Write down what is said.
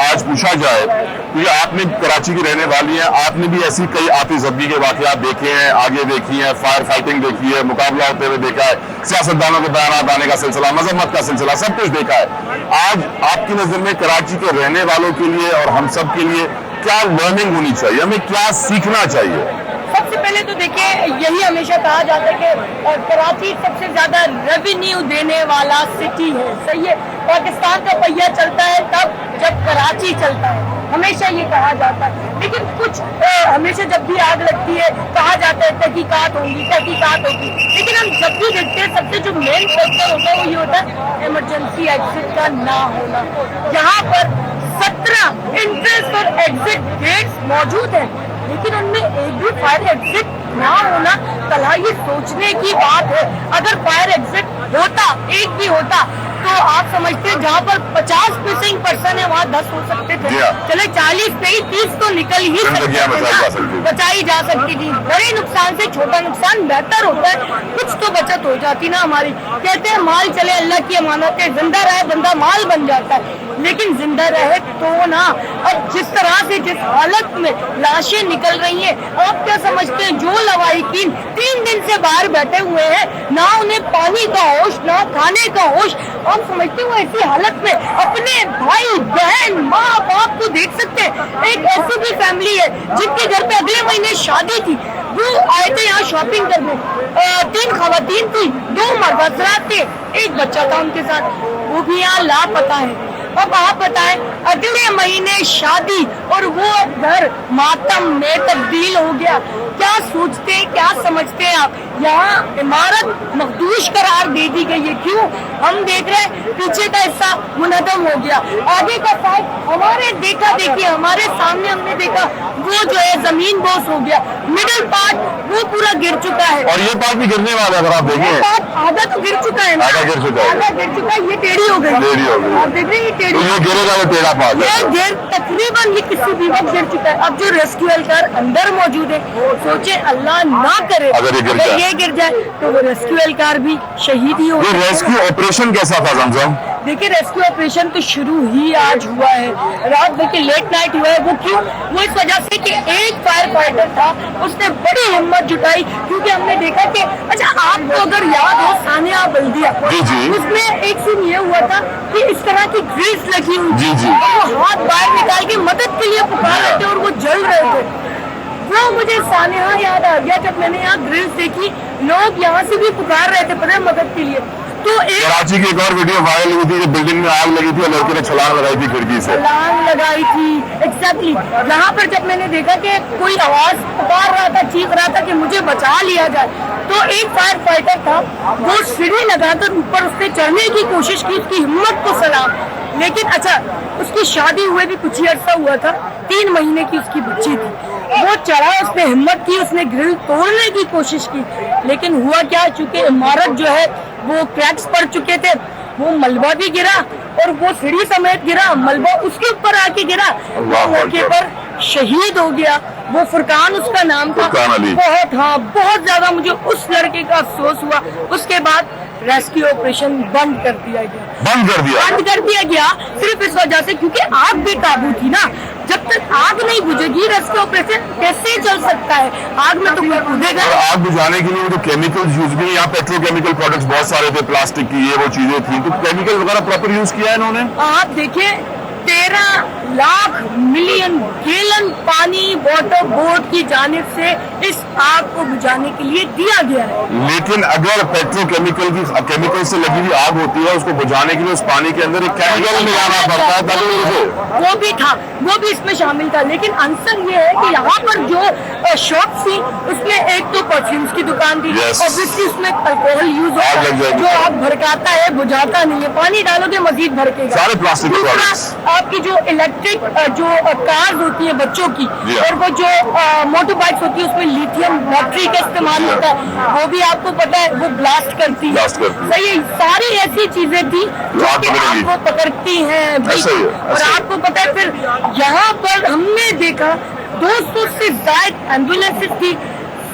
آج پوچھا جائے تو یہ آپ نے کراچی کی رہنے والی ہیں, آپ نے بھی ایسی کئی آتی زدگی کے واقعات دیکھے ہیں, آگے دیکھی ہیں, فائر فائٹنگ دیکھی ہے, مقابلہ ہوتے ہوئے دیکھا ہے, سیاستدانوں کے بیانات آنے کا سلسلہ, مذمت کا سلسلہ, سب کچھ دیکھا ہے. آج آپ کی نظر میں کراچی کے رہنے والوں کے لیے اور ہم سب کے لیے کیا لرننگ ہونی چاہیے, ہمیں کیا سیکھنا چاہیے؟ سب سے پہلے تو دیکھیں, یہی ہمیشہ کہا جاتا ہے کہ کراچی سب سے زیادہ ریونیو دینے والا سٹی ہے. صحیح ہے, پاکستان کا پہیہ چلتا ہے تب جب کراچی چلتا ہے, ہمیشہ یہ کہا جاتا ہے. لیکن کچھ ہمیشہ جب بھی آگ لگتی ہے کہا جاتا ہے تحقیقات ہوگی, تحقیقات ہوگی, لیکن ہم جب بھی دیکھتے ہیں سب سے جو مین فیکٹر ہوتا ہے وہ یہ ہوتا ہے ایمرجنسی ایگزٹ کا نہ ہونا. یہاں پر 17 انٹرنس اور ایگزٹ گیٹس موجود ہیں, لیکن ان میں ایک بھی فائر ایگزٹ نہ ہونا کلا یہ سوچنے کی بات ہے. اگر فائر ایگزٹ ہوتا, ایک بھی ہوتا, تو آپ سمجھتے ہیں جہاں پر 50 مسنگ پرسن ہے وہاں 10 ہو سکتے تھے, چلے 40 نہیں 30 تو نکل ہی سکتے, بچائی جا سکتی تھی. بڑے نقصان سے چھوٹا نقصان بہتر ہوتا ہے, کچھ تو بچت ہو جاتی نا ہماری. کہتے ہیں مال چلے اللہ کی امانت ہے, زندہ رہے بندہ مال بن جاتا ہے, لیکن زندہ رہے تو نا. اب جس طرح سے جس حالت میں لاشیں نکل رہی ہیں, آپ کیا سمجھتے ہیں جو لواحقین 3 دن سے باہر بیٹھے ہوئے ہیں, نہ انہیں پانی کا ہوش نہ کھانے کا ہوش, آپ سمجھتے ہیں وہ ایسی حالت میں اپنے بھائی بہن ماں باپ کو دیکھ سکتے ہیں. ایک ایسی بھی فیملی ہے جن کے گھر پہ اگلے مہینے شادی تھی, وہ آئے تھے یہاں شاپنگ کرنے, 3 خواتین تھی, 2 مرد حضرات تھے, ایک بچہ تھا ان کے ساتھ, وہ بھی یہاں لاپتہ ہے. اب آپ بتائیں اگلے مہینے شادی اور وہ گھر ماتم میں تبدیل ہو گیا. کیا سوچتے ہیں, کیا سمجھتے ہیں آپ؟ یہاں عمارت مخدوش قرار دے دی گئی ہے. کیوں؟ ہم دیکھ رہے ہیں پیچھے کا حصہ منہدم ہو گیا, آگے کا سائڈ ہمارے دیکھا دیکھی ہمارے سامنے ہم نے دیکھا وہ جو ہے زمین بوس ہو گیا, مڈل پارٹ وہ پورا گر چکا ہے, اور یہ پارٹ بھی گرنے والا ہے. اگر آپ دیکھیں آدھا تو گر چکا ہے, آدھا گر چکا ہے, یہ ٹیڑھی ہو گئی, آپ دیکھ رہے ہیں یہ ٹیڑھی, یہ گرے گا وہ ٹیڑھا پارٹ ہے. یہ گر تقریباً یہ کسی بھی وقت گر چکا ہے. اب جو ریسکیو اہلکار اندر موجود ہے سوچے اللہ نہ کرے اگر یہ گر جائے تو وہ ریسکیو اہلکار بھی شہید ہی ہو. یہ ریسکیو آپریشن کیسا تھا زمزم؟ دیکھیں ریسکیو آپریشن تو شروع ہی آج ہوا ہے, رات دیکھیں لیٹ نائٹ ہوا ہے. وہ کیوں؟ وہ اس وجہ سے کہ ایک فائر فائٹر تھا, اس نے بڑی ہمت جٹائی, کیونکہ ہم نے دیکھا کہ اچھا آپ کو اگر یاد ہو ثانیہ بلدیہ, اس میں ایک سین یہ ہوا تھا کہ اس طرح کی گریس لگی ہوئی, وہ ہاتھ باہر نکال کے مدد کے لیے پکار رہے تھے اور وہ جل رہے تھے. وہ مجھے سانحہ یاد آ گیا جب میں نے یہاں گریس دیکھی, لوگ یہاں سے بھی پکار رہے تھے پتہ مدد کے لیے. تو کراچی کی ایک اور ویڈیو وائرل ہوئی تھی, بلڈنگ میں آگ لگی تھی اور لڑکے نے چھلانگ لگائی تھی کھڑکی سے, چھلانگ لگائی تھی. ایگزیکٹلی یہاں پر جب میں نے دیکھا کہ کوئی آواز پکار رہا تھا, چیخ رہا تھا کہ مجھے بچا لیا جائے, تو ایک فائر فائٹر تھا, وہ سیڑھی لگا کر اوپر اس نے چڑھنے کی کوشش کی, اس کی ہمت کو سلام. لیکن اچھا اس کی شادی ہوئے بھی کچھ ہی عرصہ ہوا تھا, 3 مہینے کی اس کی بچی تھی, وہ چڑھا, اس نے ہمت کی, اس نے گرل توڑنے کی کوشش کی, لیکن ہوا کیا, چونکہ عمارت جو ہے وہ کریکس پڑ چکے تھے, وہ ملبہ بھی گرا اور وہ سیڑھی سمیت گرا, ملبہ اس کے اوپر آ کے گرا, وہ موقع پر شہید ہو گیا. وہ فرقان اس کا نام تھا. بہت زیادہ مجھے اس لڑکے کا افسوس ہوا. اس کے بعد ریسکیو آپریشن بند کر دیا گیا صرف اس وجہ سے کیونکہ آگ بھی قابو تھی نا. جب تک آگ نہیں بجھے گی ریسکیو آپریشن کیسے چل سکتا ہے؟ آگ میں تو کوئی کودے گا. آگ بجھانے کے لیے جو کیمیکل یوز بھی, یہاں پیٹرو کیمیکل پروڈکٹس بہت سارے تھے, پلاسٹک کی یہ وہ چیزیں تھیں, تو کیمیکل وغیرہ پراپر یوز کیا ہے انہوں نے. آپ دیکھیں 13 لاکھ ملین گیلن پانی واٹر بورڈ کی جانب سے اس آگ کو بجھانے کے لیے دیا گیا ہے. لیکن اگر پیٹرو کیمیکل سے لگی ہوئی آگ ہوتی ہے, اس کو بجھانے کے لیے اس پانی کے اندر ایک کیمیکل ملانا پڑتا ہے تاکہ وہ بھی تھا, وہ بھی اس میں شامل تھا. لیکن عنصر یہ ہے کہ یہاں پر جو شاپ تھی اس میں ایک تو پرفیومز کی دکان تھی, اوبویسلی اس میں الکوہل یوز ہوتا ہے جو آگ بھڑکاتا ہے, بجھاتا نہیں ہے. پانی ڈالو گے مزید بھڑکے گا. سارے پلاسٹک آپ کی جو الیکٹرک جو کارز ہوتی ہیں بچوں کی, اور وہ جو موٹر بائکس ہوتی ہے اس میں لیتھیم بیٹری کا استعمال ہوتا ہے, وہ بھی آپ کو پتا ہے وہ بلاسٹ کرتی ہے. صحیح, ساری ایسی چیزیں تھی جو کہ آپ کو پکڑتی ہیں. اور آپ کو پتا ہے پھر یہاں پر ہم نے دیکھا 200 سے زائد ایمبولینس تھی,